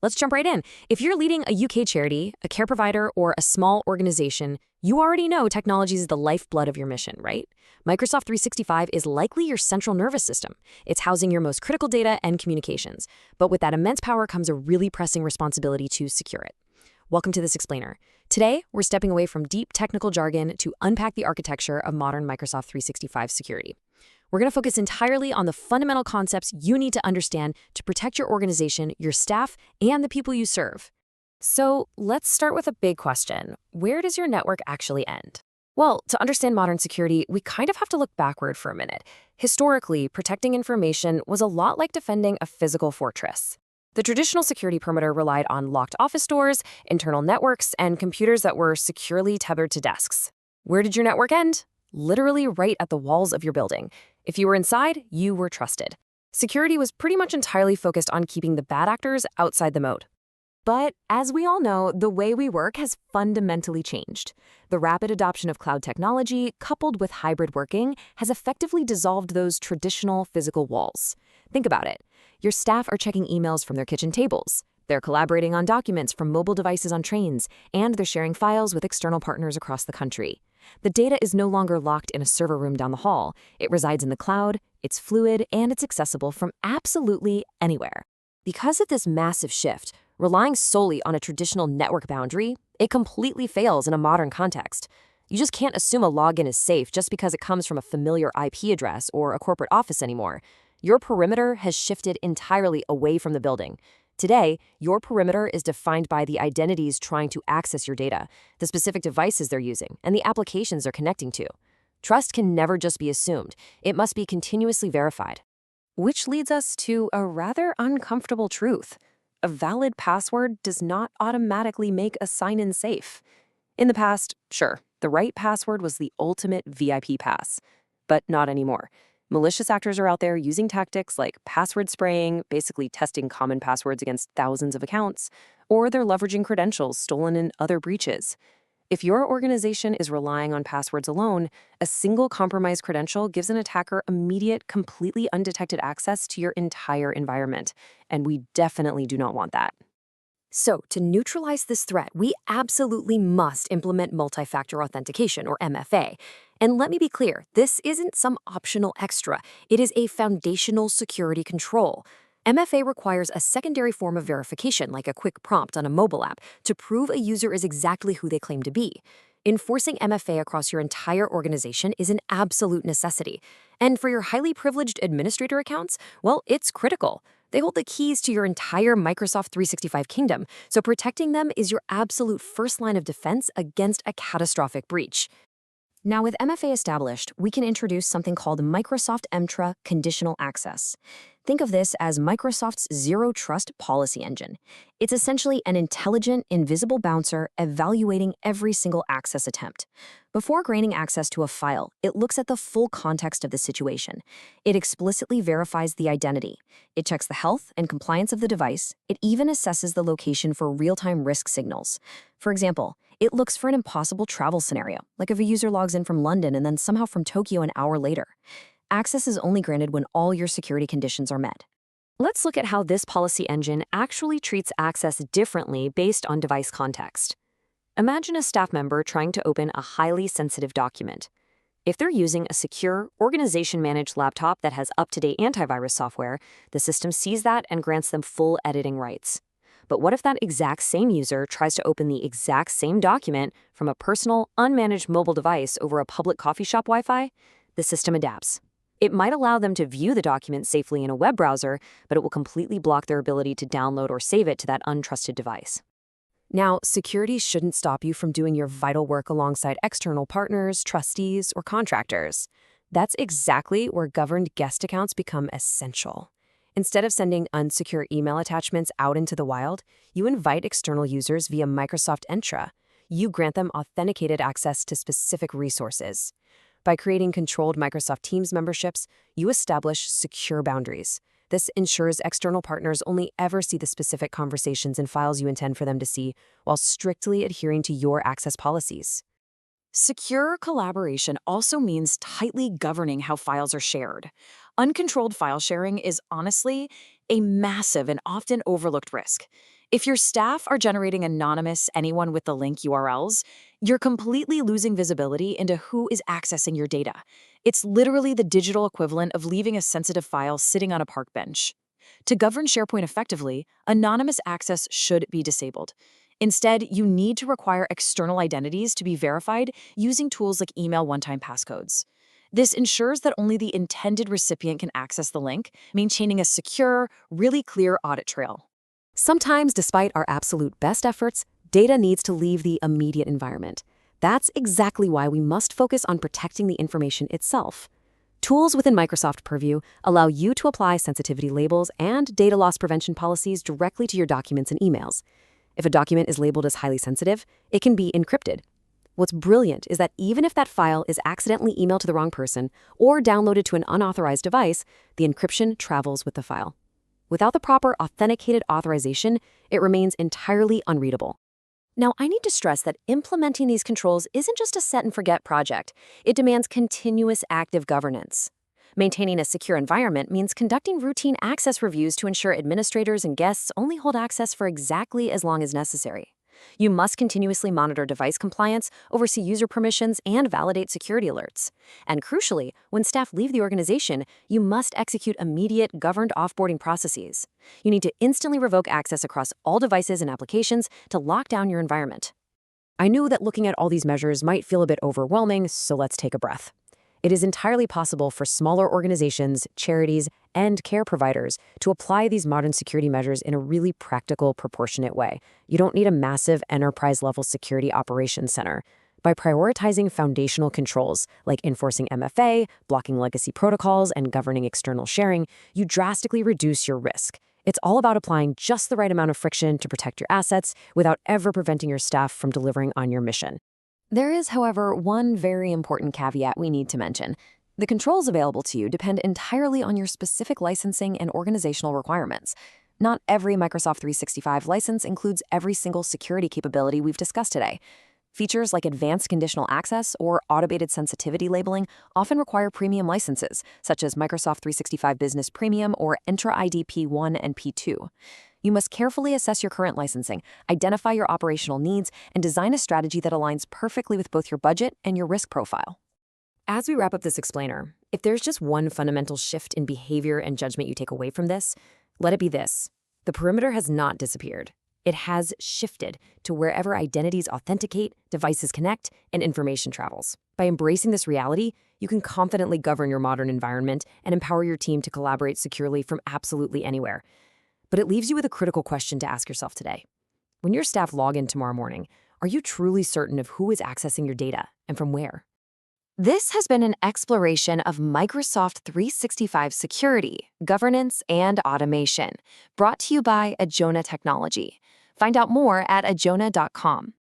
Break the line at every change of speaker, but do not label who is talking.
Let's jump right in. If you're leading a UK charity, a care provider, or a small organization, you already know technology is the lifeblood of your mission, right? Microsoft 365 is likely your central nervous system. It's housing your most critical data and communications. But with that immense power comes a really pressing responsibility to secure it. Welcome to This Explainer. Today, we're stepping away from deep technical jargon to unpack the architecture of modern Microsoft 365 security. We're going to focus entirely on the fundamental concepts you need to understand to protect your organization, your staff, and the people you serve. So let's start with a big question. Where does your network actually end? Well, to understand modern security, we kind of have to look backward for a minute. Historically, protecting information was a lot like defending a physical fortress. The traditional security perimeter relied on locked office doors, internal networks, and computers that were securely tethered to desks. Where did your network end? Literally right at the walls of your building. If you were inside, you were trusted. Security was pretty much entirely focused on keeping the bad actors outside the moat. But as we all know, the way we work has fundamentally changed. The rapid adoption of cloud technology, coupled with hybrid working, has effectively dissolved those traditional physical walls. Think about it. Your staff are checking emails from their kitchen tables. They're collaborating on documents from mobile devices on trains, and they're sharing files with external partners across the country. The data is no longer locked in a server room down the hall. It resides in the cloud, it's fluid, and it's accessible from absolutely anywhere. Because of this massive shift, relying solely on a traditional network boundary, it completely fails in a modern context. You just can't assume a login is safe just because it comes from a familiar IP address or a corporate office anymore. Your perimeter has shifted entirely away from the building. Today, your perimeter is defined by the identities trying to access your data, the specific devices they're using, and the applications they're connecting to. Trust can never just be assumed. It must be continuously verified. Which leads us to a rather uncomfortable truth. A valid password does not automatically make a sign-in safe. In the past, sure, the right password was the ultimate VIP pass, but not anymore. Malicious actors are out there using tactics like password spraying, basically testing common passwords against thousands of accounts, or they're leveraging credentials stolen in other breaches. If your organization is relying on passwords alone, a single compromised credential gives an attacker immediate, completely undetected access to your entire environment, and we definitely do not want that. So, to neutralize this threat, we absolutely must implement multifactor authentication, or MFA. And let me be clear, this isn't some optional extra. It is a foundational security control. MFA requires a secondary form of verification, like a quick prompt on a mobile app, to prove a user is exactly who they claim to be. Enforcing MFA across your entire organization is an absolute necessity. And for your highly privileged administrator accounts, well, it's critical. They hold the keys to your entire Microsoft 365 kingdom, so protecting them is your absolute first line of defense against a catastrophic breach. Now, with MFA established, we can introduce something called Microsoft Entra Conditional Access. Think of this as Microsoft's Zero Trust policy engine. It's essentially an intelligent, invisible bouncer evaluating every single access attempt. Before granting access to a file, it looks at the full context of the situation. It explicitly verifies the identity. It checks the health and compliance of the device. It even assesses the location for real-time risk signals. For example, it looks for an impossible travel scenario, like if a user logs in from London and then somehow from Tokyo an hour later. Access is only granted when all your security conditions are met. Let's look at how this policy engine actually treats access differently based on device context. Imagine a staff member trying to open a highly sensitive document. If they're using a secure, organization-managed laptop that has up-to-date antivirus software, the system sees that and grants them full editing rights. But what if that exact same user tries to open the exact same document from a personal, unmanaged mobile device over a public coffee shop Wi-Fi? The system adapts. It might allow them to view the document safely in a web browser, but it will completely block their ability to download or save it to that untrusted device. Now, security shouldn't stop you from doing your vital work alongside external partners, trustees, or contractors. That's exactly where governed guest accounts become essential. Instead of sending unsecure email attachments out into the wild, you invite external users via Microsoft Entra. You grant them authenticated access to specific resources. By creating controlled Microsoft Teams memberships, you establish secure boundaries. This ensures external partners only ever see the specific conversations and files you intend for them to see, while strictly adhering to your access policies. Secure collaboration also means tightly governing how files are shared. Uncontrolled file sharing is honestly a massive and often overlooked risk. If your staff are generating anonymous anyone with the link URLs, you're completely losing visibility into who is accessing your data. It's literally the digital equivalent of leaving a sensitive file sitting on a park bench. To govern SharePoint effectively, anonymous access should be disabled. Instead, you need to require external identities to be verified using tools like email one-time passcodes. This ensures that only the intended recipient can access the link, maintaining a secure, really clear audit trail. Sometimes, despite our absolute best efforts, data needs to leave the immediate environment. That's exactly why we must focus on protecting the information itself. Tools within Microsoft Purview allow you to apply sensitivity labels and data loss prevention policies directly to your documents and emails. If a document is labeled as highly sensitive, it can be encrypted. What's brilliant is that even if that file is accidentally emailed to the wrong person or downloaded to an unauthorized device, the encryption travels with the file. Without the proper authenticated authorization, it remains entirely unreadable. Now, I need to stress that implementing these controls isn't just a set-and-forget project. It demands continuous active governance. Maintaining a secure environment means conducting routine access reviews to ensure administrators and guests only hold access for exactly as long as necessary. You must continuously monitor device compliance, oversee user permissions, and validate security alerts. And crucially, when staff leave the organization, you must execute immediate, governed offboarding processes. You need to instantly revoke access across all devices and applications to lock down your environment. I knew that looking at all these measures might feel a bit overwhelming, so let's take a breath. It is entirely possible for smaller organizations, charities, and care providers to apply these modern security measures in a really practical, proportionate way. You don't need a massive enterprise-level security operations center. By prioritizing foundational controls like enforcing MFA, blocking legacy protocols, and governing external sharing, you drastically reduce your risk. It's all about applying just the right amount of friction to protect your assets without ever preventing your staff from delivering on your mission. There is, however, one very important caveat we need to mention. The controls available to you depend entirely on your specific licensing and organizational requirements. Not every Microsoft 365 license includes every single security capability we've discussed today. Features like advanced conditional access or automated sensitivity labeling often require premium licenses, such as Microsoft 365 Business Premium or Entra ID P1 and P2. You must carefully assess your current licensing, identify your operational needs, and design a strategy that aligns perfectly with both your budget and your risk profile. As we wrap up this explainer, if there's just one fundamental shift in behavior and judgment you take away from this, let it be this. The perimeter has not disappeared. It has shifted to wherever identities authenticate, devices connect, and information travels. By embracing this reality, you can confidently govern your modern environment and empower your team to collaborate securely from absolutely anywhere. But it leaves you with a critical question to ask yourself today. When your staff log in tomorrow morning, are you truly certain of who is accessing your data and from where? This has been an exploration of Microsoft 365 security, governance, and automation, brought to you by Adjona Technology. Find out more at adjona.com.